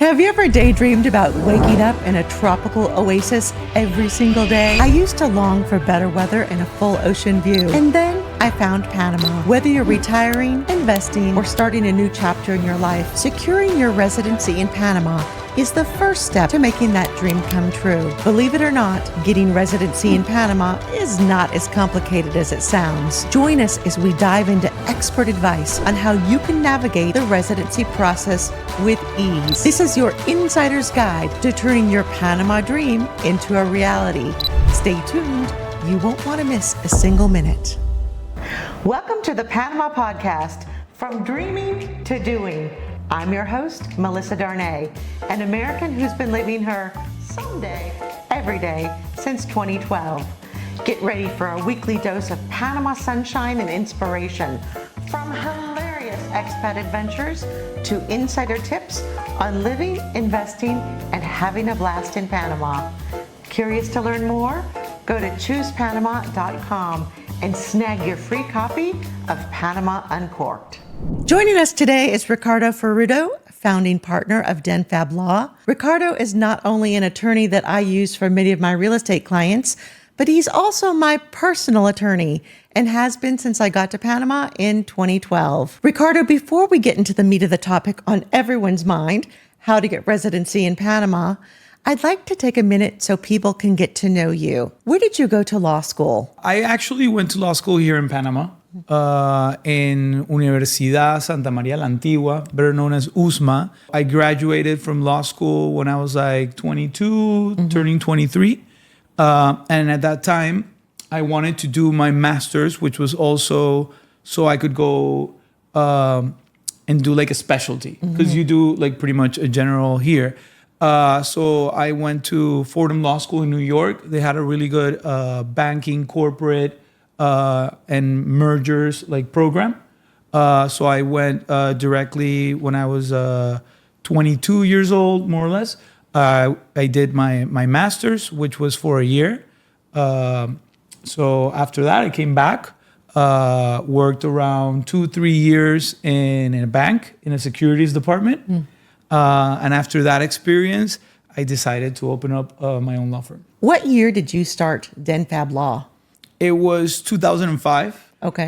Have you ever daydreamed about waking up in a tropical oasis every single day? I used to long for better weather and a full ocean view. And then I found Panama. Whether you're retiring, investing, or starting a new chapter in your life, securing your residency in Panama is the first step to making that dream come true. Believe it or not, getting residency in Panama is not as complicated as it sounds. Join us as we dive into expert advice on how you can navigate the residency process with ease. This is your insider's guide to turning your Panama dream into a reality. Stay tuned. You won't want to miss a single minute. Welcome to the Panama Podcast, from dreaming to doing. I'm your host, Melissa Darnay, an American who's been living her someday, every day since 2012. Get ready for a weekly dose of Panama sunshine and inspiration, from hilarious expat adventures to insider tips on living, investing, and having a blast in Panama. Curious to learn more? Go to choosepanama.com and snag your free copy of Panama Uncorked. Joining us today is Ricardo Faraudo, founding partner of DenFab Law. Ricardo is not only an attorney that I use for many of my real estate clients, but he's also my personal attorney and has been since I got to Panama in 2012. Ricardo, before we get into the meat of the topic on everyone's mind, how to get residency in Panama, I'd like to take a minute so people can get to know you. Where did you go to law school? I actually went to law school here in Panama, in Universidad Santa María la Antigua, better known as USMA. I graduated from law school when I was like 22, turning 23. And at that time, I wanted to do my master's, which was also so I could go and do like a specialty, because you do like pretty much a general here. So I went to Fordham Law School in New York. They had a really good banking, corporate, and mergers like program. So I went directly when I was 22 years old, more or less. I did my master's, which was for a year. So after that, I came back, worked around 2-3 years in a bank, in a securities department. And after that experience, I decided to open up my own law firm. What year did you start DenFab Law? It was 2005. Okay.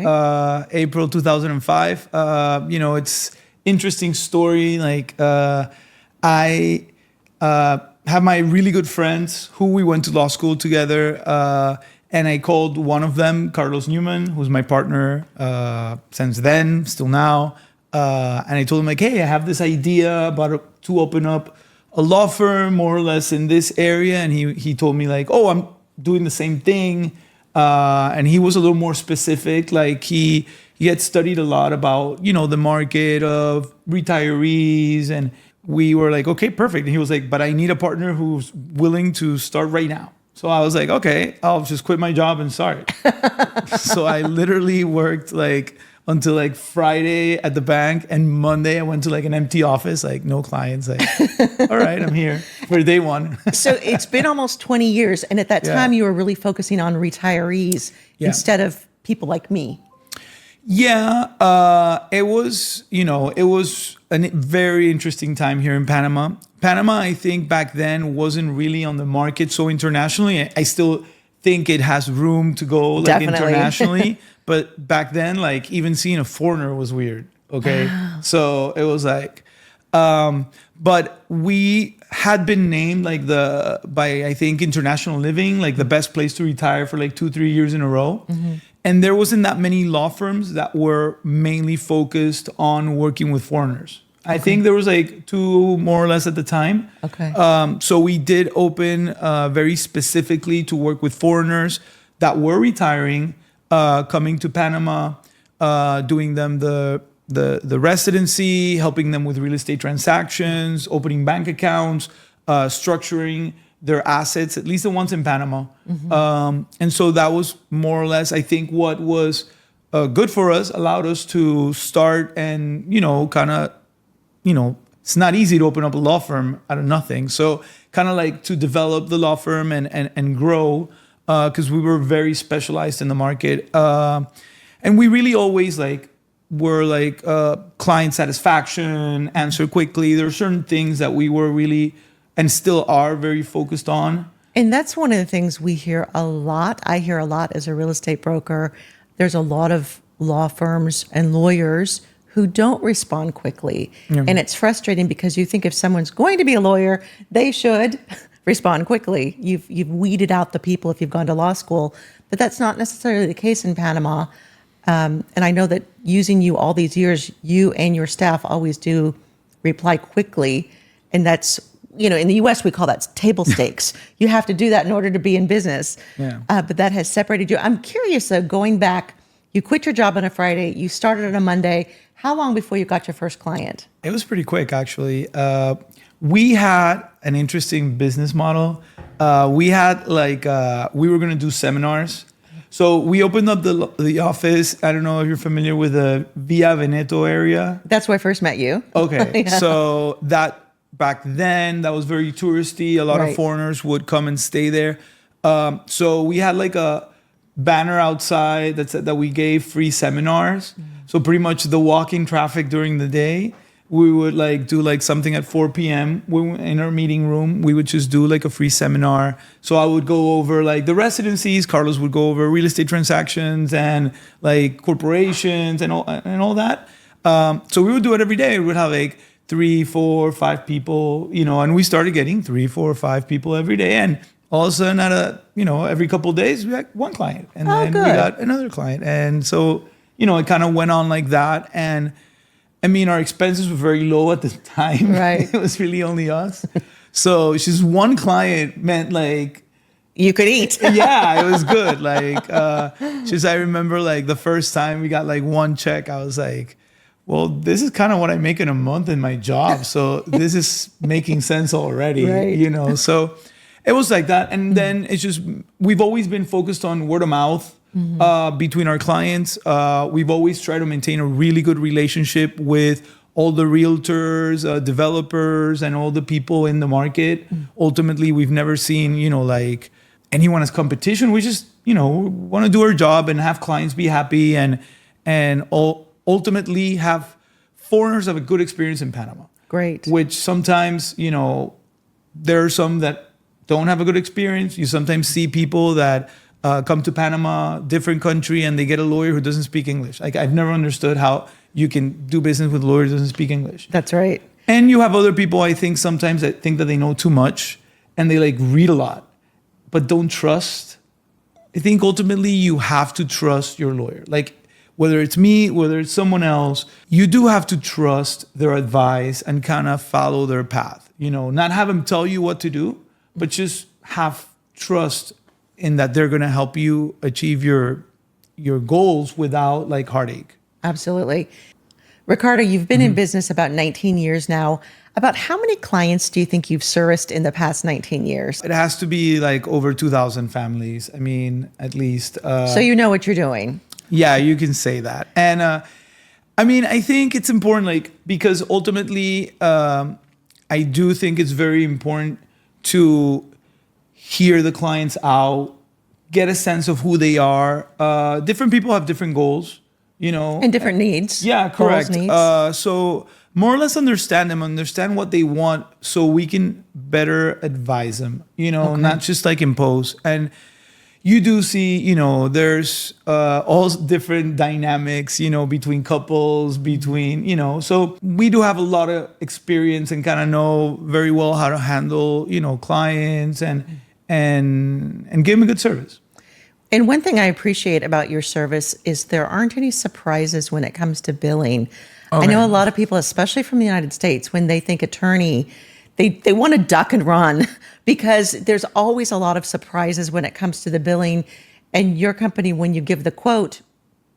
April 2005. It's interesting story. Like I have my really good friends who we went to law school together. And I called one of them, Carlos Newman, who's my partner since then, still now. And I told him like, hey, I have this idea to open up a law firm more or less in this area. And he told me like, oh, I'm doing the same thing. And he was a little more specific. Like he had studied a lot about, the market of retirees. And we were like, okay, perfect. And he was like, but I need a partner who's willing to start right now. So I was like, okay, I'll just quit my job and start. So I literally worked like until like Friday at the bank, and Monday I went to like an empty office, like no clients. Like, all right, I'm here for day one. So it's been almost 20 years. And at that time, you were really focusing on retirees instead of people like me. Yeah, it was a very interesting time here in Panama. Panama, I think back then wasn't really on the market so internationally. I still think it has room to go like Definitely. Internationally. But back then, like even seeing a foreigner was weird. Okay. So it was like, but we had been named like by I think International Living, like the best place to retire for like 2-3 years in a row. And there wasn't that many law firms that were mainly focused on working with foreigners. I think there was like 2 more or less at the time. Okay. So we did open very specifically to work with foreigners that were retiring, coming to Panama, doing them the residency, helping them with real estate transactions, opening bank accounts, structuring their assets, at least the ones in Panama. And so that was more or less, I think, what was good for us, allowed us to start and, it's not easy to open up a law firm out of nothing. So kind of like to develop the law firm and grow, because we were very specialized in the market. And we really always like were like client satisfaction, answer quickly. There are certain things that we were really and still are very focused on. And that's one of the things we hear a lot. I hear a lot as a real estate broker. There's a lot of law firms and lawyers who don't respond quickly. And it's frustrating because you think if someone's going to be a lawyer, they should respond quickly. You've weeded out the people if you've gone to law school, but that's not necessarily the case in Panama. And I know that using you all these years, you and your staff always do reply quickly. And that's, in the US, we call that table stakes. You have to do that in order to be in business. But that has separated you. I'm curious, though, going back, you quit your job on a Friday, you started on a Monday. How long before you got your first client? It was pretty quick, actually. We had an interesting business model. We had we were going to do seminars. So we opened up the office. I don't know if you're familiar with the Via Veneto area. That's where I first met you. Okay. So back then, that was very touristy. A lot of foreigners would come and stay there. So we had like a banner outside that said that we gave free seminars. So pretty much the walking traffic during the day, we would do something at 4 p.m. In our meeting room. We would just do a free seminar. So I would go over the residencies. Carlos would go over real estate transactions and corporations and all that. So we would do it every day. We would have 3, 4, 5 people, and we started getting 3, 4, 5 people every day. And all of a sudden every couple of days we had one client and then we got another client. And so, it kind of went on like that. And I mean, our expenses were very low at the time. Right. It was really only us. So just one client meant you could eat. Yeah, it was good. I remember the first time we got one check, I was like, well, this is kind of what I make in a month in my job. So this is making sense already, right. So it was like that. And then it's just, we've always been focused on word of mouth between our clients. We've always tried to maintain a really good relationship with all the realtors, developers, and all the people in the market. Ultimately, we've never seen, anyone as competition. We just, want to do our job and have clients be happy and ultimately have foreigners have a good experience in Panama. Great. Which sometimes, there are some that don't have a good experience. You sometimes see people that come to Panama, different country, and they get a lawyer who doesn't speak English. I've never understood how you can do business with a lawyer who doesn't speak English. That's right. And you have other people, I think, sometimes that think that they know too much and they read a lot, but don't trust. I think ultimately you have to trust your lawyer. Whether it's me, whether it's someone else, you do have to trust their advice and kind of follow their path. Not have them tell you what to do, but just have trust in that they're going to help you achieve your goals without heartache. Absolutely. Ricardo, you've been in business about 19 years now. About how many clients do you think you've serviced in the past 19 years? It has to be over 2,000 families. I mean, at least. So you know what you're doing. Yeah, you can say that. And I think it's important, because ultimately, I do think it's very important to hear the clients out, get a sense of who they are. Different people have different goals, And different needs. Yeah, correct. Goals, needs. So more or less understand them, understand what they want so we can better advise them, not just impose. And you do see, there's all different dynamics, between couples, so we do have a lot of experience and kind of know very well how to handle, clients and give them a good service. And one thing I appreciate about your service is there aren't any surprises when it comes to billing. Okay. I know a lot of people, especially from the United States, when they think attorney, they want to duck and run because there's always a lot of surprises when it comes to the billing. And your company, when you give the quote,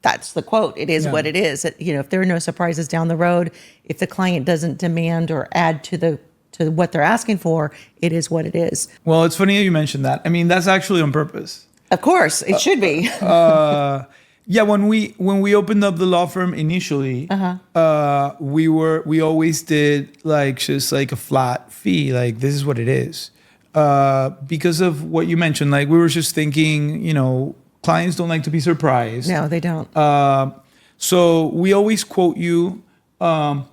that's the quote. It is what it is. If there are no surprises down the road, if the client doesn't demand or add to what they're asking for, it is what it is. Well, it's funny you mentioned that. I mean, that's actually on purpose. Of course, it should be. Yeah, when we opened up the law firm initially, we always did just a flat fee. This is what it is. Because of what you mentioned, we were just thinking, clients don't like to be surprised. No, they don't. So we always quote you. And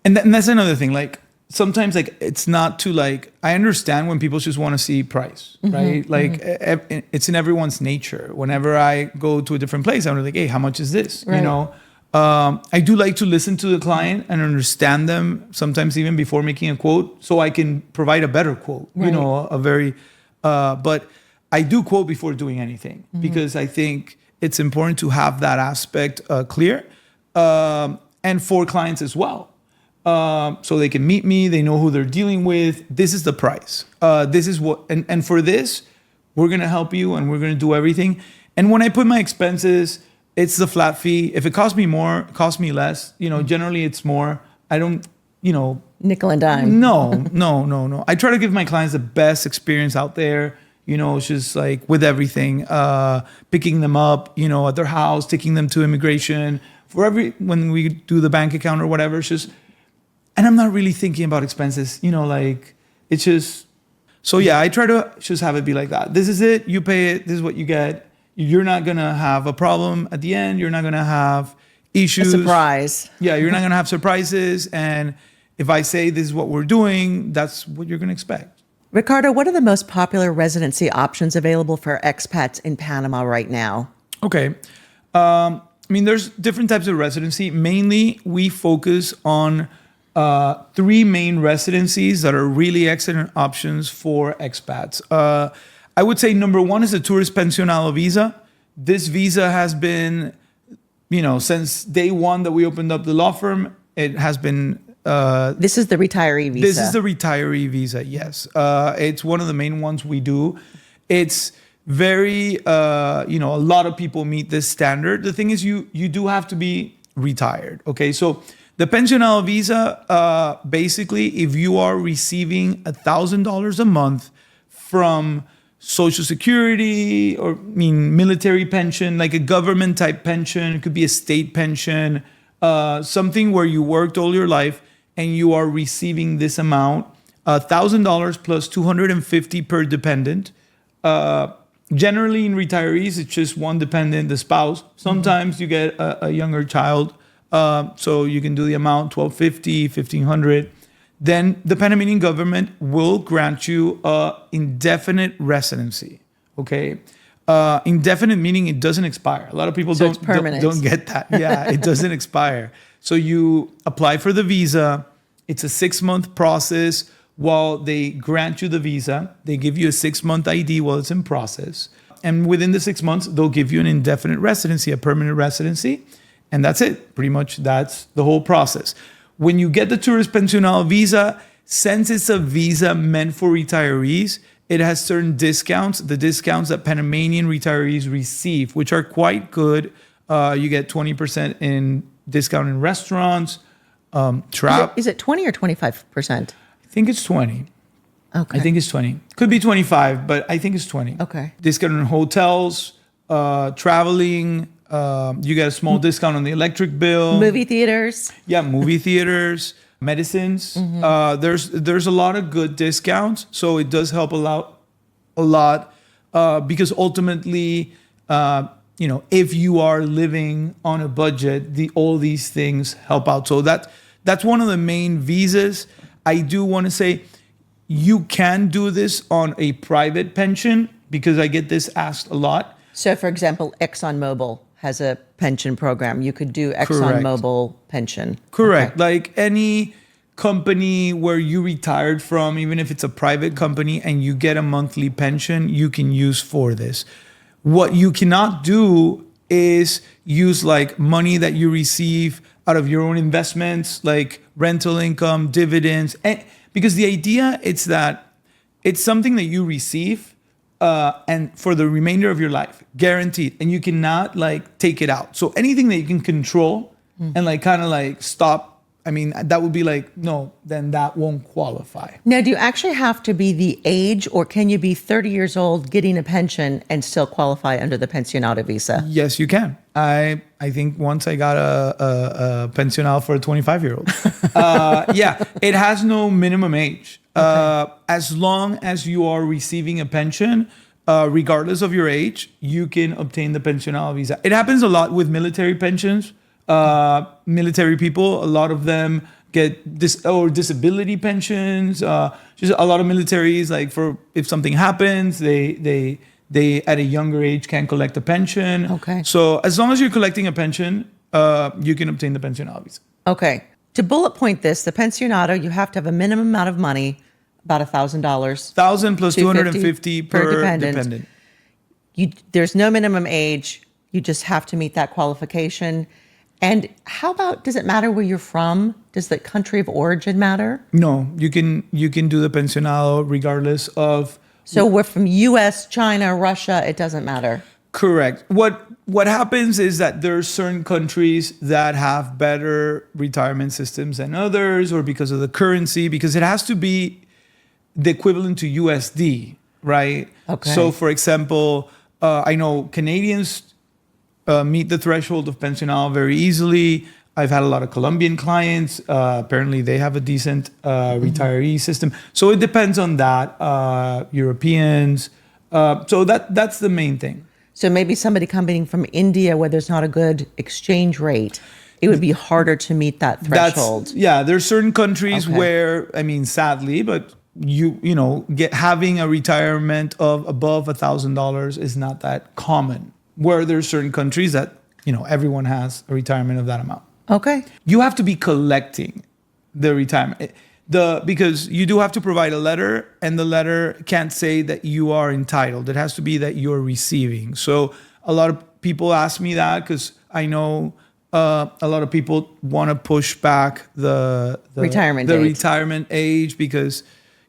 that's another thing. Like sometimes like it's not too like, I understand when people just want to see price, right? Like it's in everyone's nature. Whenever I go to a different place, I'm like, hey, how much is this? Right. You know, I do like to listen to the client and understand them sometimes even before making a quote so I can provide a better quote, you know, a very, but I do quote before doing anything because I think it's important to have that aspect clear and for clients as well. So they can meet me, they know who they're dealing with. This is the price. This is what, and for this, we're gonna help you and we're gonna do everything. And when I put my expenses, it's the flat fee. If it costs me more, it costs me less. You know, generally it's more. I don't, you know. Nickel and dime. No. I try to give my clients the best experience out there. You know, it's just like with everything, picking them up, you know, at their house, taking them to immigration, when we do the bank account or whatever, it's just, and I'm not really thinking about expenses, you know, like it's just, so yeah, I try to just have it be like that. This is it, you pay it, this is what you get. You're not gonna have a problem at the end. You're not gonna have issues. A surprise. Yeah, you're not gonna have surprises. And if I say this is what we're doing, that's what you're gonna expect. Ricardo, what are the most popular residency options available for expats in Panama right now? Okay. I mean, there's different types of residency. Mainly, we focus on three main residencies that are really excellent options for expats. I would say number one is the tourist pensionado visa. This visa has been, you know, since day one that we opened up the law firm, it has been. This is the retiree visa. This is the retiree visa, yes. It's one of the main ones we do. It's very, you know, a lot of people meet this standard. The thing is you do have to be retired, okay? So the pensionado visa, basically, if you are receiving $1,000 a month from Social Security or military pension, like a government type pension, it could be a state pension, something where you worked all your life and you are receiving this amount, $1,000 plus $250 per dependent. Generally in retirees, it's just one dependent, the spouse. Sometimes you get a younger child, so you can do the amount $1,250, $1,500. Then the Panamanian government will grant you indefinite residency. Okay, indefinite meaning it doesn't expire. A lot of people don't get that. Yeah, it doesn't expire. So you apply for the visa. It's a 6-month process. While they grant you the visa, they give you a 6-month ID while it's in process. And within the 6 months, they'll give you an indefinite residency, a permanent residency. And that's it. Pretty much that's the whole process. When you get the tourist pensionado visa, since it's a visa meant for retirees, it has certain discounts, the discounts that Panamanian retirees receive, which are quite good. You get 20% in discount in restaurants, Is it 20 or 25%? I think it's 20. Okay. I think it's 20. Could be 25, but I think it's 20. Okay. Discount in hotels, traveling. You get a small discount on the electric bill. Movie theaters. Yeah, movie theaters, medicines. There's a lot of good discounts, so it does help a lot because ultimately, you know, if you are living on a budget, all these things help out. So that's one of the main visas. I do want to say you can do this on a private pension because I get this asked a lot. So, for example, ExxonMobil has a pension program. You could do ExxonMobil pension. Correct. Okay. Like any company where you retired from, even if it's a private company and you get a monthly pension, you can use for this. What you cannot do is use like money that you receive out of your own investments, like rental income, dividends. And because the idea is that it's something that you receive and for the remainder of your life, guaranteed. And you cannot like take it out. So anything that you can control and like kind of like stop, I mean, that would be like, no, then that won't qualify. Now, do you actually have to be the age, or can you be 30 years old getting a pension and still qualify under the pensionado visa? Yes, you can. I think once I got a pensionado for a 25-year-old. Yeah, it has no minimum age. Okay. As long as you are receiving a pension, regardless of your age, you can obtain the pensionado visa. It happens a lot with military pensions. Military people, a lot of them get disability pensions. Just a lot of militaries, like for if something happens, they at a younger age can collect a pension. Okay. So as long as you're collecting a pension, you can obtain the Pensionado visa. Okay. To bullet point this, the Pensionado, you have to have a minimum amount of money, about $1,000. 1,000 plus 250 per dependent. There's no minimum age. You just have to meet that qualification. And how about, does it matter where you're from? Does the country of origin matter? No, you can do the Pensionado regardless of. So we're from US, China, Russia, it doesn't matter. Correct. What happens is that there are certain countries that have better retirement systems than others, or because of the currency, because it has to be the equivalent to USD, right? Okay. So for example, I know Canadians meet the threshold of Pensionado very easily. I've had a lot of Colombian clients. Apparently, they have a decent retiree system. So it depends on that. Europeans. So that's the main thing. So maybe somebody coming from India where there's not a good exchange rate, it would be harder to meet that threshold. There's certain countries where, I mean, sadly, but having a retirement of above $1,000 is not that common. Where there's certain countries that, everyone has a retirement of that amount. Okay. You have to be collecting the retirement. Because you do have to provide a letter, and the letter can't say that you are entitled. It has to be that you're receiving. So a lot of people ask me that because I know a lot of people want to push back the retirement age because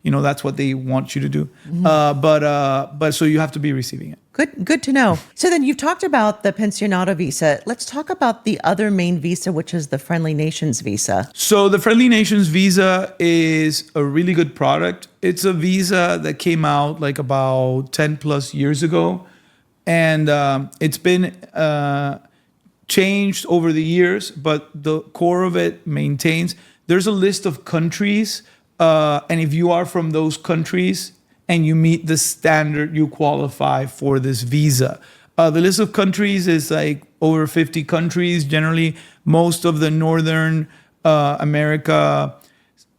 that's what they want you to do. But so you have to be receiving it. Good to know. So then you've talked about the Pensionado visa. Let's talk about the other main visa, which is the Friendly Nations visa. So the Friendly Nations visa is a really good product. It's a visa that came out like about 10 plus years ago. And it's been changed over the years, but the core of it maintains. There's a list of countries. And if you are from those countries and you meet the standard, you qualify for this visa. The list of countries is like over 50 countries. Generally, most of the Northern America,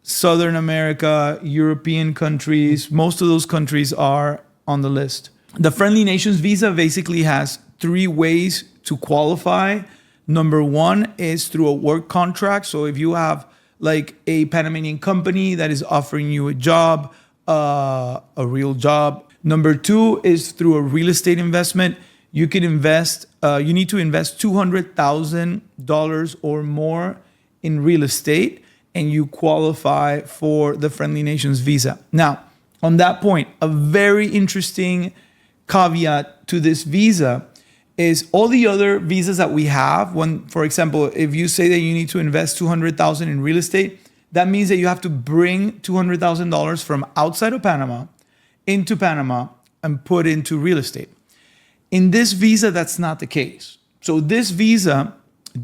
Southern America, European countries, most of those countries are on the list. The Friendly Nations visa basically has 3 ways to qualify. Number 1 is through a work contract. So if you have like a Panamanian company that is offering you a job, a real job. Number 2 is through a real estate investment. You can invest, you need to invest $200,000 or more in real estate, and you qualify for the Friendly Nations visa. Now, on that point, a very interesting caveat to this visa is all the other visas that we have. When, for example, if you say that you need to invest $200,000 in real estate, that means that you have to bring $200,000 from outside of Panama into Panama and put into real estate. In this visa, that's not the case. So this visa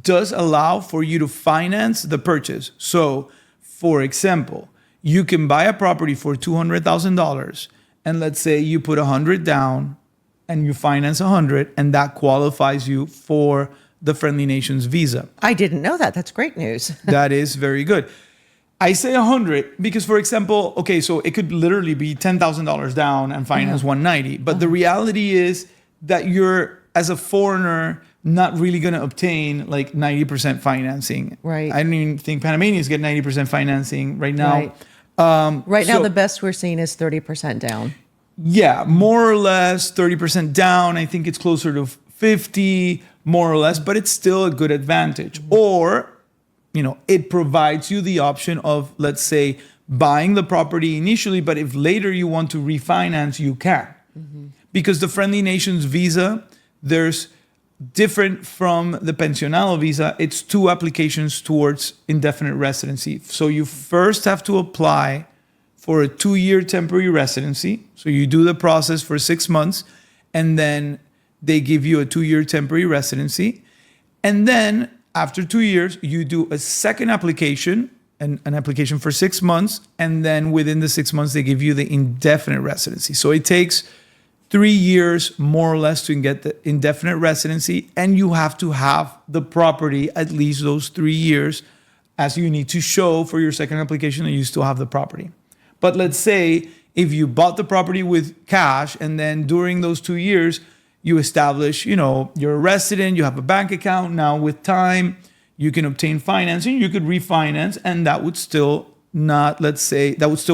does allow for you to finance the purchase. So, for example, you can buy a property for $200,000, and let's say you put $100 down and you finance $100, and that qualifies you for the Friendly Nations visa. I didn't know that. That's great news. That is very good. I say 100 because, for example, okay, so it could literally be $10,000 down and finance 190. But the reality is that you're, as a foreigner, not really going to obtain like 90% financing. Right. I don't even think Panamanians get 90% financing right now. Right now, the best we're seeing is 30% down. Yeah, more or less 30% down. I think it's closer to 50, more or less, but it's still a good advantage. Or, it provides you the option of, let's say, buying the property initially, but if later you want to refinance, you can. Because the Friendly Nations visa, there's different from the Pensionado visa. It's 2 applications towards indefinite residency. So you first have to apply for a 2-year temporary residency. So you do the process for 6 months, and then they give you a 2-year temporary residency. And then after 2 years, you do a second application, an application for 6 months. And then within the 6 months, they give you the indefinite residency. So it takes 3 years more or less to get the indefinite residency, and you have to have the property at least those 3 years, as you need to show for your second application that you still have the property. But let's say if you bought the property with cash and then during those 2 years you establish, you're a resident, you have a bank account, now with time you can obtain financing, you could refinance, and that would still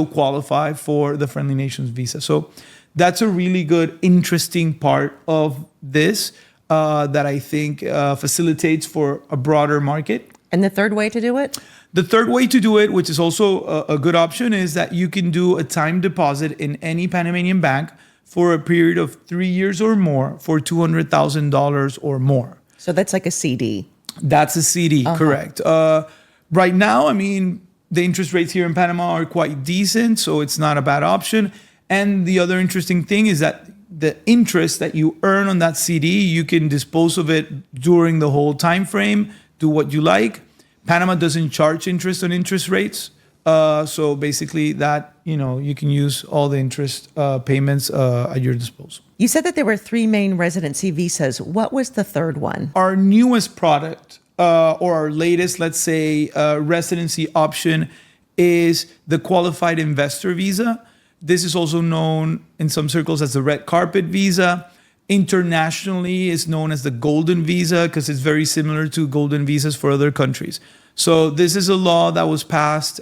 qualify for the Friendly Nations visa. So that's a really good, interesting part of this that I think facilitates for a broader market. And the third way to do it? The third way to do it, which is also a good option, is that you can do a time deposit in any Panamanian bank for a period of 3 years or more for $200,000 or more. So that's like a CD. That's a CD, correct. Right now, the interest rates here in Panama are quite decent, so it's not a bad option. And the other interesting thing is that the interest that you earn on that CD, you can dispose of it during the whole time frame, do what you like. Panama doesn't charge interest on interest rates. So basically that, you can use all the interest payments at your disposal. You said that there were 3 main residency visas. What was the third one? Our newest product or our latest, let's say, residency option is the Qualified Investor Visa. This is also known in some circles as the Red Carpet Visa. Internationally, it's known as the Golden Visa because it's very similar to Golden Visas for other countries. So this is a law that was passed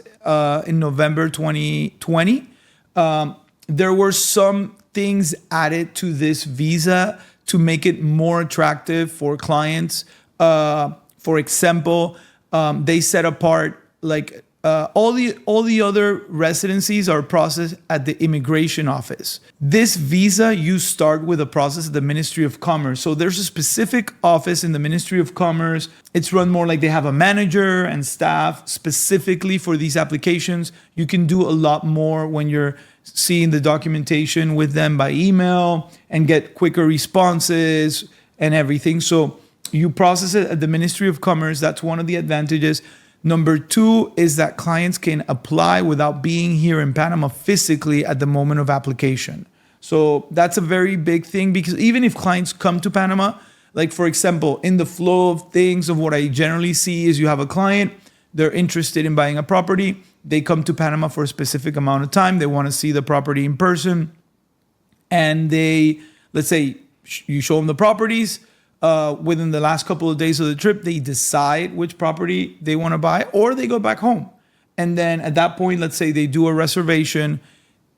in November 2020. There were some things added to this visa to make it more attractive for clients. For example, they set apart all the other residencies are processed at the immigration office. This visa, you start with a process at the Ministry of Commerce. So there's a specific office in the Ministry of Commerce. It's run more like they have a manager and staff specifically for these applications. You can do a lot more when you're seeing the documentation with them by email and get quicker responses and everything. So you process it at the Ministry of Commerce. That's one of the advantages. Number 2 is that clients can apply without being here in Panama physically at the moment of application. So that's a very big thing because even if clients come to Panama, like for example, in the flow of things of what I generally see is you have a client, they're interested in buying a property, they come to Panama for a specific amount of time, they want to see the property in person, and let's say you show them the properties, within the last couple of days of the trip, they decide which property they want to buy or they go back home. And then at that point, let's say they do a reservation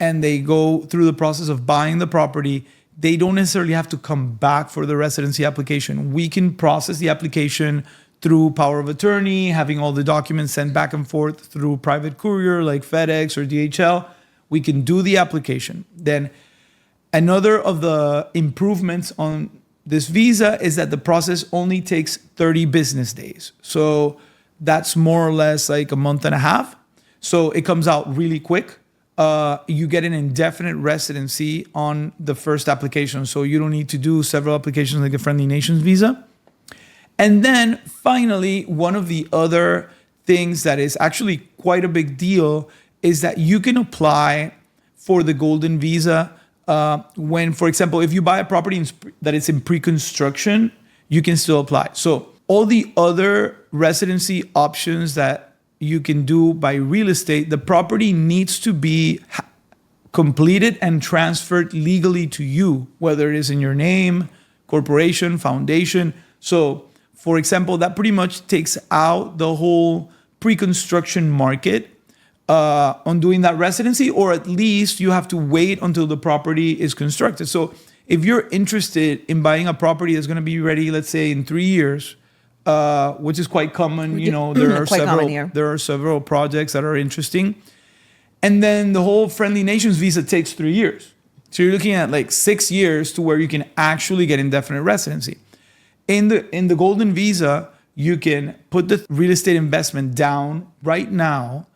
and they go through the process of buying the property. They don't necessarily have to come back for the residency application. We can process the application through power of attorney, having all the documents sent back and forth through private courier like FedEx or DHL. We can do the application. Then another of the improvements on this visa is that the process only takes 30 business days. So that's more or less like a month and a half. So it comes out really quick. You get an indefinite residency on the first application. So you don't need to do several applications like a Friendly Nations visa. And then finally, one of the other things that is actually quite a big deal is that you can apply for the Golden Visa when, for example, if you buy a property that is in pre-construction, you can still apply. So all the other residency options that you can do by real estate, the property needs to be completed and transferred legally to you, whether it is in your name, corporation, foundation. So, for example, that pretty much takes out the whole pre-construction market on doing that residency, or at least you have to wait until the property is constructed. So if you're interested in buying a property that's going to be ready, let's say in 3 years, which is quite common, there are several projects that are interesting. And then the whole Friendly Nations visa takes 3 years. So you're looking at like 6 years to where you can actually get indefinite residency. In the Golden Visa, you can put the real estate investment down right now.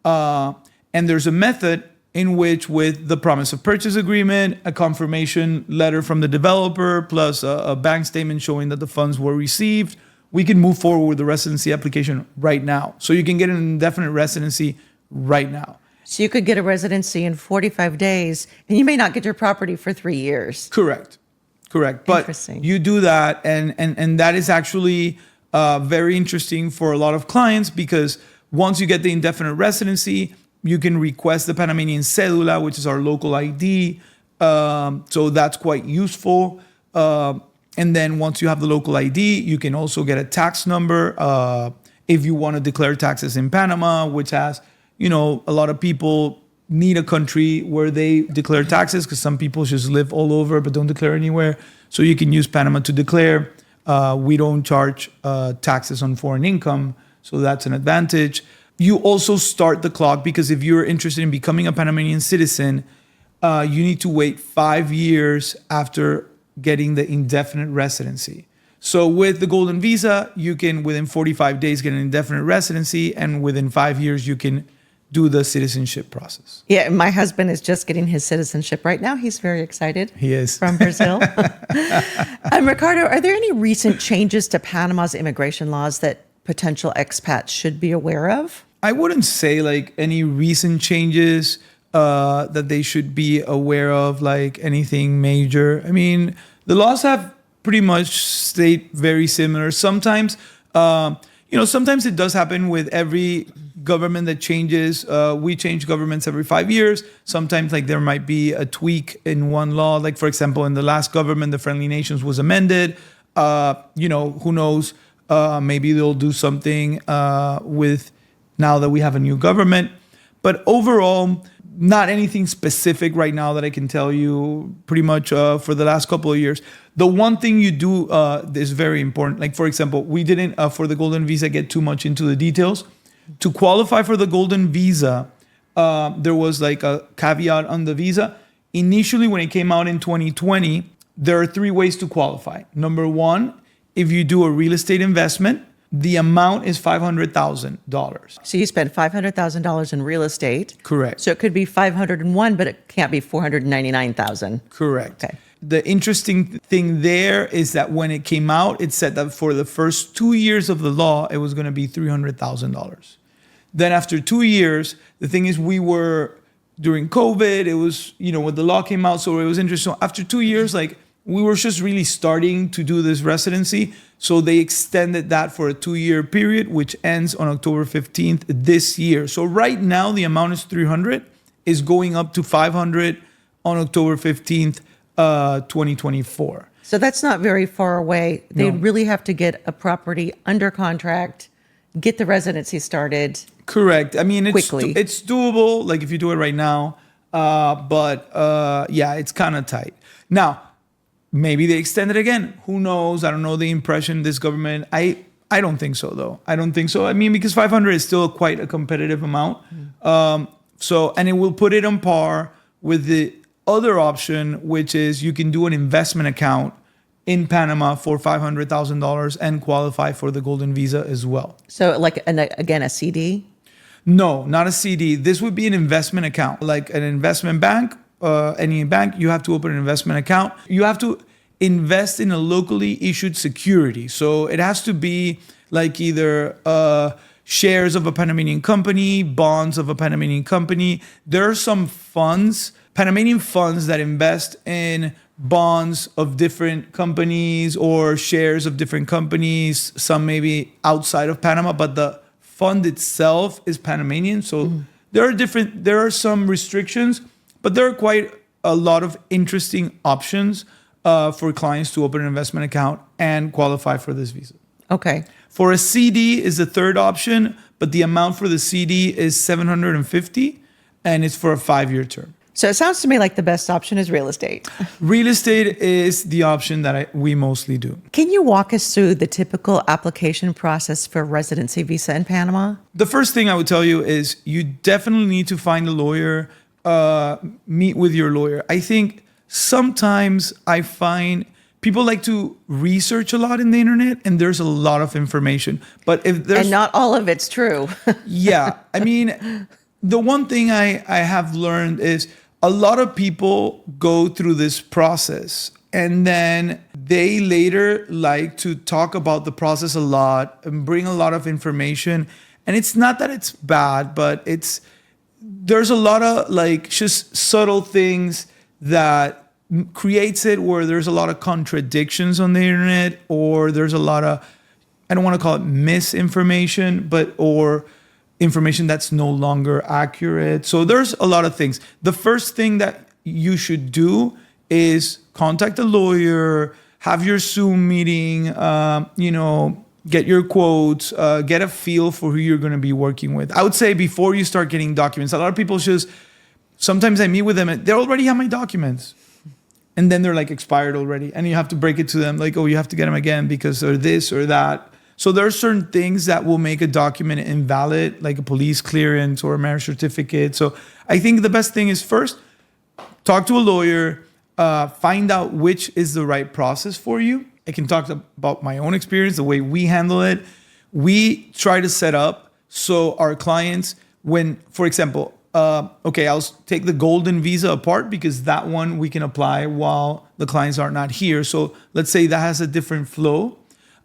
And there's a method in which, with the promise of purchase agreement, a confirmation letter from the developer, plus a bank statement showing that the funds were received, we can move forward with the residency application right now. So you can get an indefinite residency right now. So you could get a residency in 45 days and you may not get your property for 3 years. Correct. But Interesting. you do that, and that is actually very interesting for a lot of clients, because once you get the indefinite residency, you can request the Panamanian cédula, which is our local ID. So that's quite useful. And then once you have the local ID, you can also get a tax number if you want to declare taxes in Panama, which has, a lot of people need a country where they declare taxes, because some people just live all over but don't declare anywhere. So you can use Panama to declare. We don't charge taxes on foreign income, so that's an advantage. You also start the clock, because if you're interested in becoming a Panamanian citizen, you need to wait 5 years after getting the indefinite residency. So with the Golden Visa, you can within 45 days get an indefinite residency, and within 5 years you can do the citizenship process. Yeah, my husband is just getting his citizenship right now. He's very excited. He is. From Brazil. Ricardo, are there any recent changes to Panama's immigration laws that potential expats should be aware of? I wouldn't say like any recent changes that they should be aware of, like anything major. I mean, the laws have pretty much stayed very similar. Sometimes, sometimes it does happen with every government that changes. We change governments every 5 years. Sometimes like there might be a tweak in one law. Like for example, in the last government, the Friendly Nations was amended. Who knows? Maybe they'll do something with now that we have a new government. But overall, not anything specific right now that I can tell you. Pretty much for the last couple of years. The one thing you do is very important. Like for example, we didn't for the Golden Visa get too much into the details. To qualify for the Golden Visa, there was like a caveat on the visa. Initially, when it came out in 2020, there are 3 ways to qualify. Number 1, if you do a real estate investment, the amount is $500,000. So you spend $500,000 in real estate. Correct. So it could be 501, but it can't be 499,000. Correct. Okay. The interesting thing there is that when it came out, it said that for the first 2 years of the law, it was going to be $300,000. Then after 2 years, the thing is we were during COVID, it was, when the law came out, so it was interesting. So after 2 years, like we were just really starting to do this residency. So they extended that for a 2-year period, which ends on October 15th this year. So right now, the amount is 300, is going up to 500 on October 15th, 2024. So that's not very far away. They No. really have to get a property under contract, get the residency started. Correct. I mean, Quickly. It's doable, like if you do it right now. But it's kind of tight. Now, maybe they extend it again. Who knows? I don't know the impression this government. I don't think so, though. I don't think so. I mean, because 500 is still quite a competitive amount. And it will put it on par with the other option, which is you can do an investment account in Panama for $500,000 and qualify for the Golden Visa as well. So like, again, a CD? No, not a CD. This would be an investment account, like an investment bank. Any bank, you have to open an investment account. You have to invest in a locally issued security. So it has to be like either shares of a Panamanian company, bonds of a Panamanian company. There are some funds, Panamanian funds, that invest in bonds of different companies or shares of different companies, some maybe outside of Panama, but the fund itself is Panamanian. So there are some restrictions, but there are quite a lot of interesting options for clients to open an investment account and qualify for this visa. Okay. For a CD is the third option, but the amount for the CD is $750, and it's for a 5-year term. So it sounds to me like the best option is real estate. Real estate is the option that we mostly do. Can you walk us through the typical application process for a residency visa in Panama? The first thing I would tell you is you definitely need to find a lawyer, meet with your lawyer. I think sometimes I find people like to research a lot in the internet, and there's a lot of information. But if there's And not all of it's true. yeah, I mean, the one thing I have learned is a lot of people go through this process and then they later like to talk about the process a lot and bring a lot of information. And it's not that it's bad, but there's a lot of like just subtle things that creates it where there's a lot of contradictions on the internet, or there's a lot of, I don't want to call it misinformation, or information that's no longer accurate. So there's a lot of things. The first thing that you should do is contact a lawyer, have your Zoom meeting, get your quotes, get a feel for who you're going to be working with. I would say before you start getting documents, a lot of people sometimes I meet with them and they already have my documents. And then they're like expired already. And you have to break it to them like, oh, you have to get them again because they're this or that. So there are certain things that will make a document invalid, like a police clearance or a marriage certificate. So I think the best thing is first, talk to a lawyer, find out which is the right process for you. I can talk about my own experience, the way we handle it. We try to set up so our clients, when, for example, I'll take the golden visa apart because that one we can apply while the clients are not here. So let's say that has a different flow.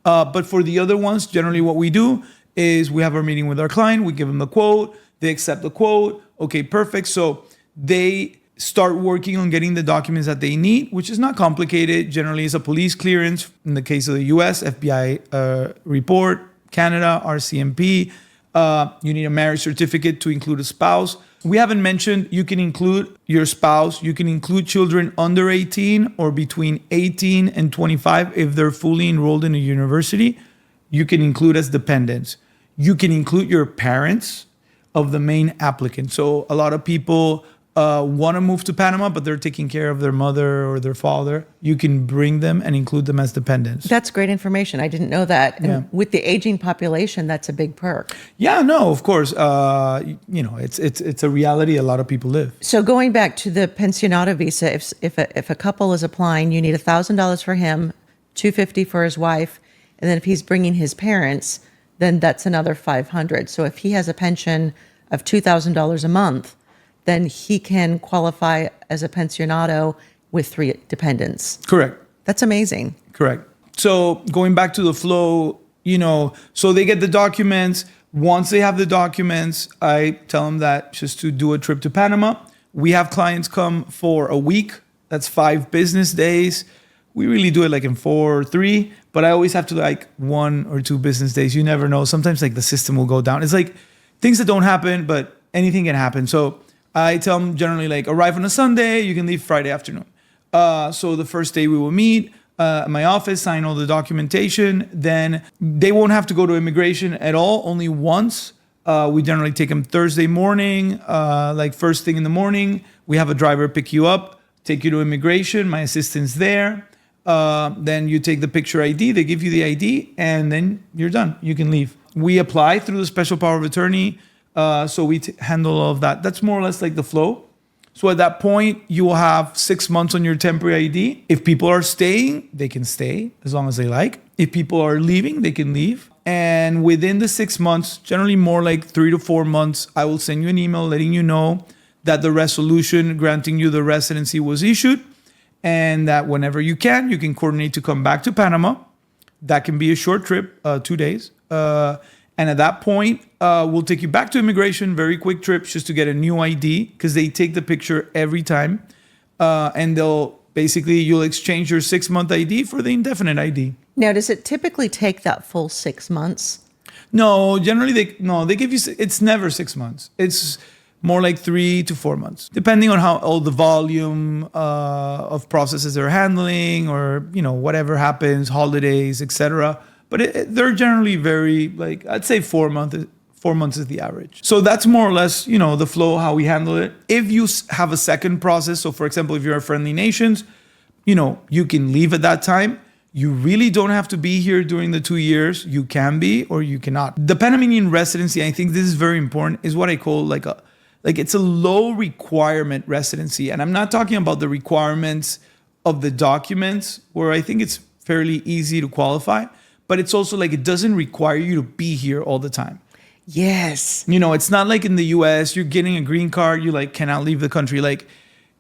But for the other ones, generally what we do is we have our meeting with our client, we give them the quote, they accept the quote. Okay, perfect. So they start working on getting the documents that they need, which is not complicated. Generally, it's a police clearance. In the case of the US, FBI report, Canada, RCMP. You need a marriage certificate to include a spouse. We haven't mentioned you can include your spouse. You can include children under 18 or between 18 and 25 if they're fully enrolled in a university. You can include as dependents. You can include your parents of the main applicant. So a lot of people want to move to Panama, but they're taking care of their mother or their father. You can bring them and include them as dependents. That's great information. I didn't know that. And with the aging population, that's a big perk. Yeah, no, of course. It's a reality a lot of people live. So going back to the Pensionado visa, if a couple is applying, you need $1,000 for him, $250 for his wife, and then if he's bringing his parents, then that's another $500. So if he has a pension of $2,000 a month, then he can qualify as a pensionado with 3 dependents. Correct. That's amazing. Correct. So going back to the flow, so they get the documents. Once they have the documents, I tell them that just to do a trip to Panama. We have clients come for a week. That's 5 business days. We really do it like in 4 or 3, but I always have to like 1 or 2 business days. You never know. Sometimes like the system will go down. It's like things that don't happen, but anything can happen. So I tell them generally like arrive on a Sunday, you can leave Friday afternoon. So the first day we will meet at my office, sign all the documentation. Then they won't have to go to immigration at all, only once. We generally take them Thursday morning, like first thing in the morning. We have a driver pick you up, take you to immigration. My assistant's there. Then you take the picture ID, they give you the ID, and then you're done. You can leave. We apply through the special power of attorney. So we handle all of that. That's more or less like the flow. So at that point, you will have 6 months on your temporary ID. If people are staying, they can stay as long as they like. If people are leaving, they can leave. And within the 6 months, generally more like 3 to 4 months, I will send you an email letting you know that the resolution granting you the residency was issued, and that whenever you can coordinate to come back to Panama. That can be a short trip, 2 days. And at that point, we'll take you back to immigration, very quick trips just to get a new ID because they take the picture every time. And you'll exchange your 6-month ID for the indefinite ID. Now, does it typically take that full 6 months? No, generally they give you, it's never 6 months. It's more like 3 to 4 months, depending on how all the volume of processes they're handling or, whatever happens, holidays, etc. But they're generally very, like, I'd say 4 months. 4 months is the average. So that's more or less, the flow, how we handle it. If you have a second process, so for example, if you're a friendly nations, you can leave at that time. You really don't have to be here during the 2 years. You can be or you cannot. The Panamanian residency, I think this is very important, is what I call it's a low requirement residency. And I'm not talking about the requirements of the documents where I think it's fairly easy to qualify. But it's also like it doesn't require you to be here all the time. Yes. It's not like in the US, you're getting a green card, you cannot leave the country. Like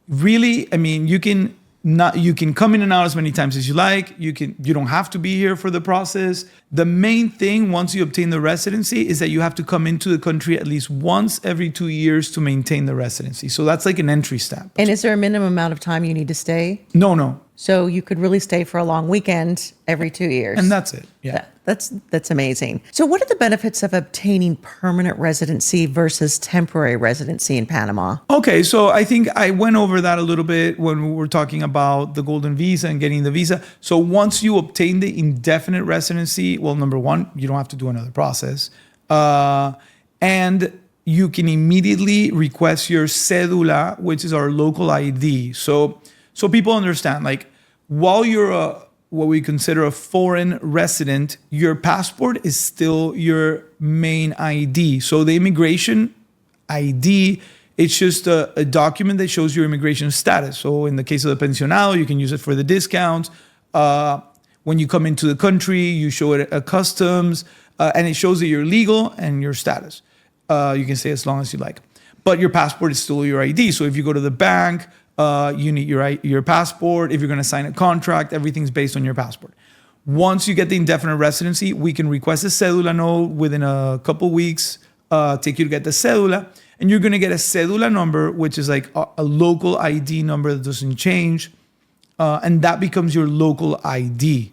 really, I mean, you can You can come in and out as many times as you like. You don't have to be here for the process. The main thing once you obtain the residency is that you have to come into the country at least once every 2 years to maintain the residency. So that's like an entry stamp. And is there a minimum amount of time you need to stay? No. So you could really stay for a long weekend every 2 years. And that's it. Yeah. That's amazing. So what are the benefits of obtaining permanent residency versus temporary residency in Panama? Okay, so I think I went over that a little bit when we were talking about the golden visa and getting the visa. So once you obtain the indefinite residency, well, number one, you don't have to do another process. And you can immediately request your cédula, which is our local ID. So people understand, like, while you're what we consider a foreign resident, your passport is still your main ID. So the immigration ID, it's just a document that shows your immigration status. So in the case of the Pensionado, you can use it for the discounts. When you come into the country, you show it at customs, and it shows that you're legal and your status. You can stay as long as you like. But your passport is still your ID. So if you go to the bank, you need your passport. If you're going to sign a contract, everything's based on your passport. Once you get the indefinite residency, we can request a cédula note within a couple weeks, take you to get the cédula. And you're going to get a cédula number, which is like a local ID number that doesn't change. And that becomes your local ID.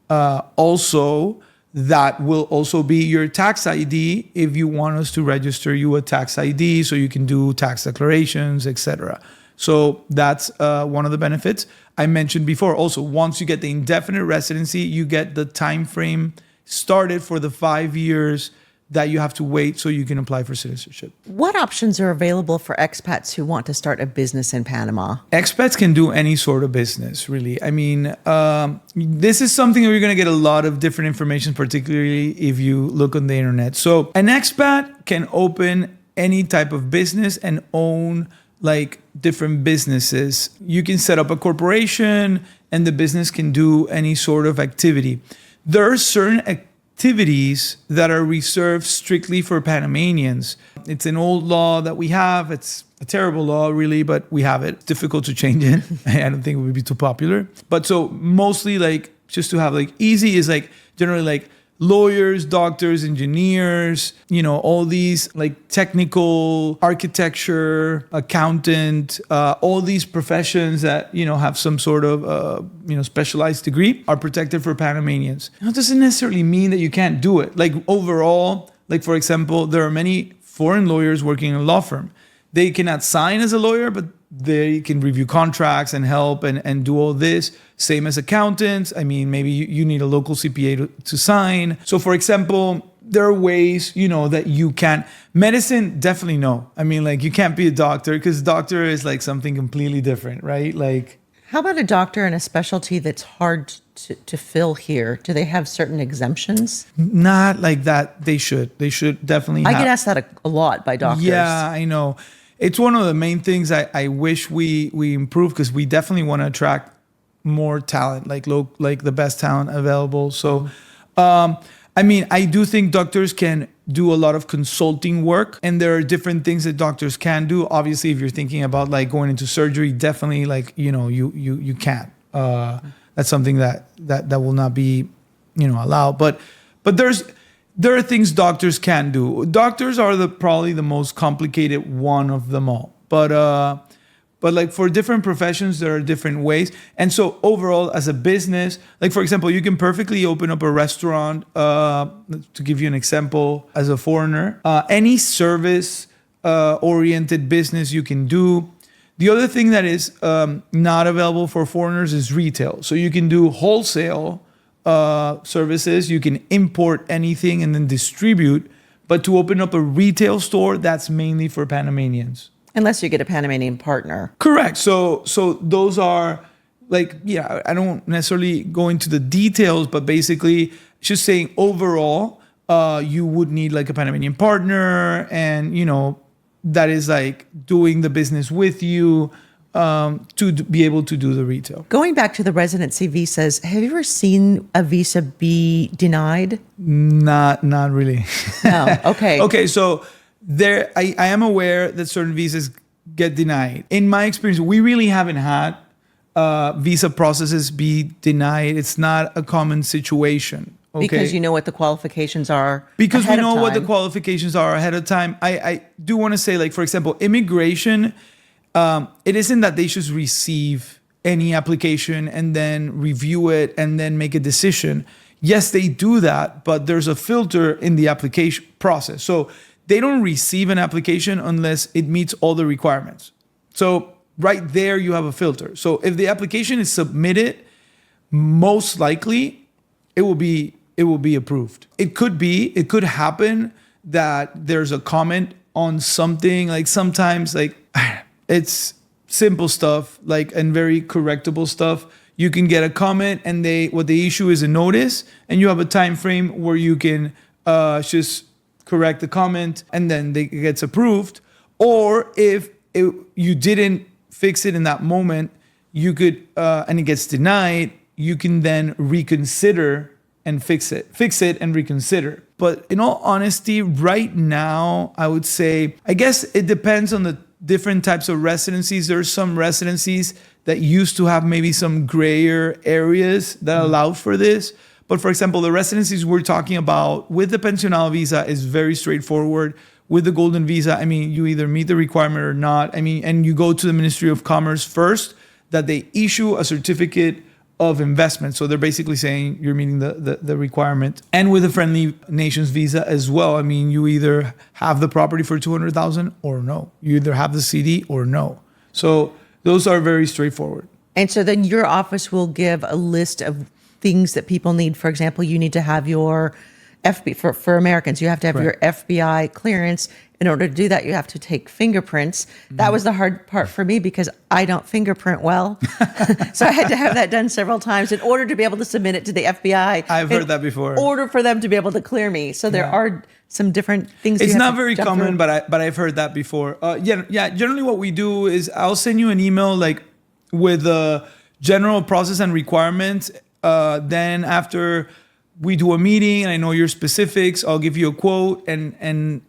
Also, that will also be your tax ID if you want us to register you a tax ID so you can do tax declarations, etc. So that's one of the benefits. I mentioned before also, once you get the indefinite residency, you get the time frame started for the 5 years that you have to wait so you can apply for citizenship. What options are available for expats who want to start a business in Panama? Expats can do any sort of business, really. I mean, this is something where you're going to get a lot of different information, particularly if you look on the internet. So an expat can open any type of business and own like different businesses. You can set up a corporation and the business can do any sort of activity. There are certain activities that are reserved strictly for Panamanians. It's an old law that we have. It's a terrible law, really, but we have it. It's difficult to change it. I don't think it would be too popular. But so mostly like just to have like easy is like generally like lawyers, doctors, engineers, all these like technical, architecture, accountant, all these professions that, have some sort of, specialized degree are protected for Panamanians. It doesn't necessarily mean that you can't do it. Like overall, like for example, there are many foreign lawyers working in a law firm. They cannot sign as a lawyer, but they can review contracts and help and do all this. Same as accountants. I mean, maybe you need a local CPA to sign. So for example, there are ways, that you can. Medicine, definitely no. I mean, like you can't be a doctor because doctor is like something completely different, right? Like, how about a doctor in a specialty that's hard to fill here? Do they have certain exemptions? Not like that. They should definitely I get asked that a lot by doctors. Yeah, I know. It's one of the main things I wish we improve because we definitely want to attract more talent, like the best talent available. So, I do think doctors can do a lot of consulting work, and there are different things that doctors can do. Obviously, if you're thinking about like going into surgery, definitely like you can't. That's something that will not be allowed. But there are things doctors can do. Doctors are probably the most complicated one of them all. But like for different professions, there are different ways. And so overall, as a business, like for example, you can perfectly open up a restaurant, to give you an example, as a foreigner. Any service oriented business you can do. The other thing that is not available for foreigners is retail. So you can do wholesale services, you can import anything and then distribute, but to open up a retail store, that's mainly for Panamanians. Unless you get a Panamanian partner. Correct. So those are like, I don't necessarily go into the details, but basically just saying overall, you would need like a Panamanian partner and, that is like doing the business with you, to be able to do the retail. Going back to the residency visas, have you ever seen a visa be denied? Not really. No. Okay. Okay. So I am aware that certain visas get denied. In my experience, we really haven't had visa processes be denied. It's not a common situation. Okay? Because you know what the qualifications are. Because we ahead of know what the time. qualifications are ahead of time. I do want to say, like, for example, immigration, it isn't that they should receive any application and then review it and then make a decision. Yes, they do that, but there's a filter in the application process. So they don't receive an application unless it meets all the requirements. So right there, you have a filter. So if the application is submitted, most likely it will be approved. It could happen that there's a comment on something, like sometimes, like, it's simple stuff, like, and very correctable stuff. You can get a comment and what they issue is a notice, and you have a time frame where you can just correct the comment and then it gets approved. Or if you didn't fix it in that moment, you could, and it gets denied, you can then reconsider and fix it and reconsider. But in all honesty, right now, I would say, I guess it depends on the different types of residencies. There's some residencies that used to have maybe some grayer areas that allowed for this. But for example, the residencies we're talking about with the Pensionado visa is very straightforward. With the Golden Visa, I mean, you either meet the requirement or not. I mean, and you go to the Ministry of Commerce first, that they issue a certificate of investment. So they're basically saying you're meeting the requirement. And with the Friendly Nations visa as well, I mean, you either have the property for $200,000 or no. You either have the CD or no. So those are very straightforward. And so then your office will give a list of things that people need. For example, you need to have your for Americans, you have to have your FBI clearance. In order to do that, you have to take fingerprints. That was the hard part for me because I don't fingerprint well. So I had to have that done several times in order to be able to submit it to the FBI. I've heard that before. In order for them to be able to clear me. So there are some different things. It's not very common, but I've heard that before. Generally what we do is I'll send you an email like with the general process and requirements. Then after we do a meeting and I know your specifics, I'll give you a quote, and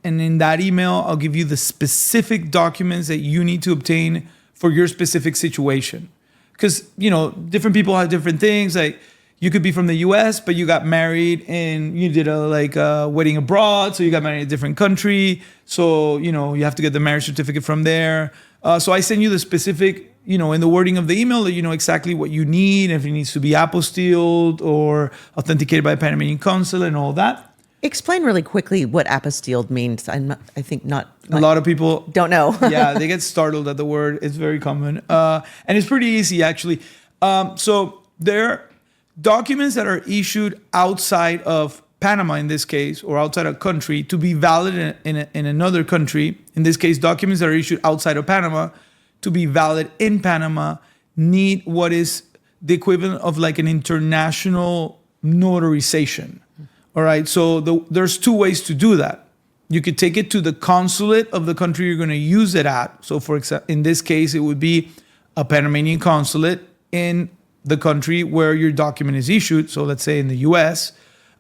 in that email, I'll give you the specific documents that you need to obtain for your specific situation. Because, you know, different people have different things. Like you could be from the US, but you got married and you did a wedding abroad. So you got married in a different country. So, you know, you have to get the marriage certificate from there. So I send you the specific, you know, in the wording of the email, that you know exactly what you need, if it needs to be apostilled or authenticated by a Panamanian consulate and all that. Explain really quickly what apostilled means. I think not. A lot of people don't know. Yeah, they get startled at the word. It's very common. And it's pretty easy, actually. So there are documents that are issued outside of Panama, in this case, or outside a country, to be valid in another country. In this case, documents that are issued outside of Panama to be valid in Panama need what is the equivalent of like an international notarization. All right. So there's two ways to do that. You could take it to the consulate of the country you're going to use it at. So for example, in this case, it would be a Panamanian consulate in the country where your document is issued. So let's say in the US,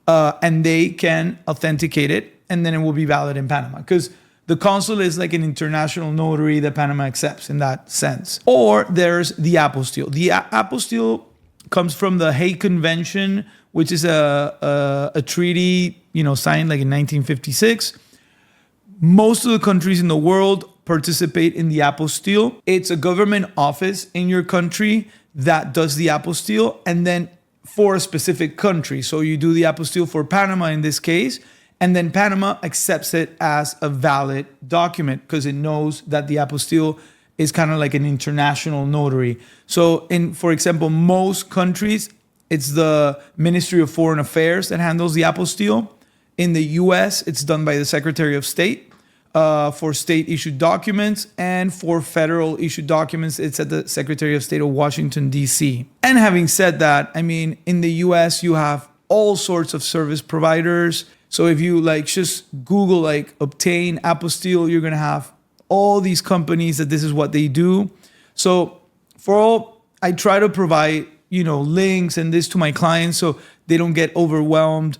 and they can authenticate it, and then it will be valid in Panama. Because the consulate is like an international notary that Panama accepts in that sense. Or there's the apostille. The apostille comes from the Hague Convention, which is a treaty, you know, signed like in 1956. Most of the countries in the world participate in the apostille. It's a government office in your country that does the apostille, and then for a specific country. So you do the apostille for Panama in this case, and then Panama accepts it as a valid document because it knows that the apostille is kind of like an international notary. So for example, most countries, it's the Ministry of Foreign Affairs that handles the apostille. In the US, it's done by the Secretary of State. For state-issued documents, and for federal-issued documents, it's at the Secretary of State of Washington, D.C. And having said that, I mean, in the U.S., you have all sorts of service providers. So if you like just Google like obtain apostille, you're going to have all these companies that this is what they do. So I try to provide, you know, links and this to my clients so they don't get overwhelmed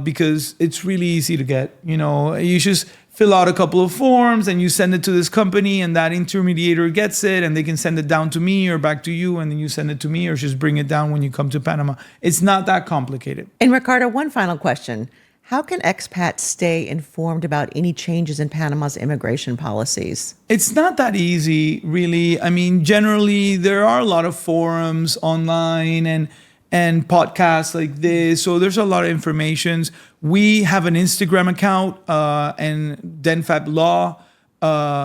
because it's really easy to get, you know, you just fill out a couple of forms and you send it to this company, and that intermediator gets it and they can send it down to me or back to you, and then you send it to me or just bring it down when you come to Panama. It's not that complicated. And Ricardo, one final question. How can expats stay informed about any changes in Panama's immigration policies? It's not that easy, really. I mean, generally, there are a lot of forums online and podcasts like this. So there's a lot of information. We have an Instagram account and DenFab Law.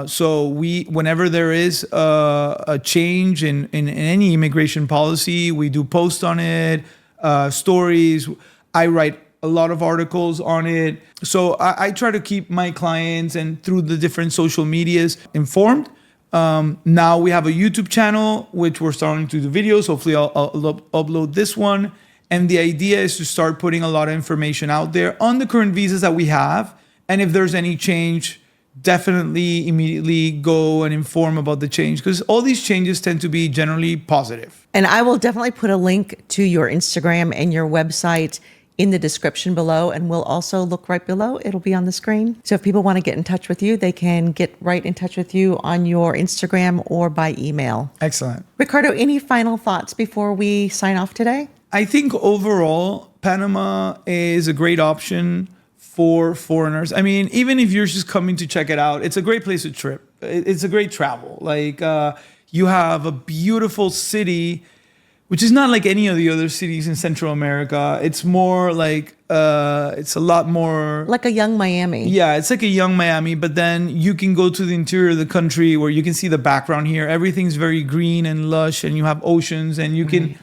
So whenever there is a change in any immigration policy, we do post on it, stories. I write a lot of articles on it. So I try to keep my clients and through the different social medias informed. Now we have a YouTube channel, which we're starting to do videos. Hopefully I'll upload this one. And the idea is to start putting a lot of information out there on the current visas that we have. And if there's any change, definitely immediately go and inform about the change, because all these changes tend to be generally positive. And I will definitely put a link to your Instagram and your website in the description below, and we'll also look right below. It'll be on the screen. So if people want to get in touch with you, they can get right in touch with you on your Instagram or by email. Excellent. Ricardo, any final thoughts before we sign off today? I think overall, Panama is a great option for foreigners. I mean, even if you're just coming to check it out, it's a great place to trip. It's a great travel. Like you have a beautiful city, which is not like any of the other cities in Central America. It's more like, it's a lot more... Like a young Miami. Yeah, it's like a young Miami, but then you can go to the interior of the country where you can see the background here. Everything's very green and lush, and you have oceans, and you can,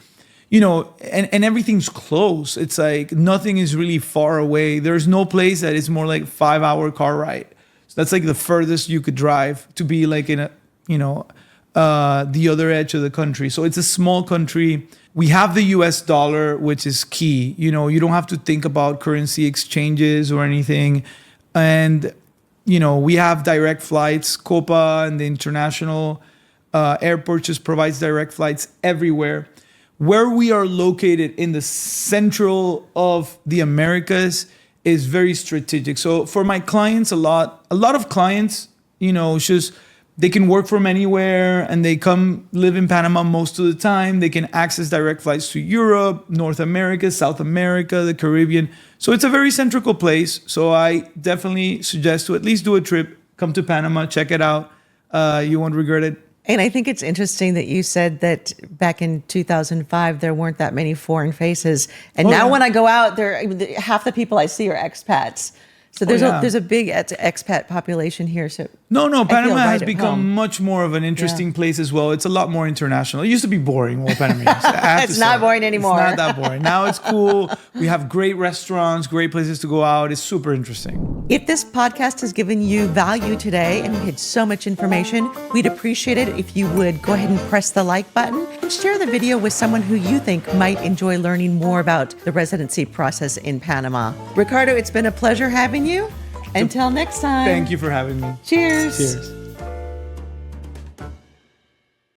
you know, and everything's close. It's like nothing is really far away. There's no place that is more like 5-hour car ride. So that's like the furthest you could drive to be like in a, you know, the other edge of the country. So it's a small country. We have the US dollar, which is key. You know, you don't have to think about currency exchanges or anything. And, you know, we have direct flights. Copa and the international airport just provides direct flights everywhere. Where we are located in the central of the Americas is very strategic. So for my clients, a lot of clients, you know, just they can work from anywhere and they come live in Panama most of the time. They can access direct flights to Europe, North America, South America, the Caribbean. So it's a very central place. So I definitely suggest to at least do a trip, come to Panama, check it out. You won't regret it. And I think it's interesting that you said that back in 2005, there weren't that many foreign faces. And now when I go out there, half the people I see are expats. So there's a big expat population here. So Panama has become much more of an interesting place as well. It's a lot more international. It used to be boring, well, Panamanians. It's not boring anymore. It's not that boring. Now it's cool. We have great restaurants, great places to go out. It's super interesting. If this podcast has given you value today, and we had so much information, we'd appreciate it if you would go ahead and press the like button and share the video with someone who you think might enjoy learning more about the residency process in Panama. Ricardo, it's been a pleasure having you. Until next time. Thank you for having me. Cheers. Cheers.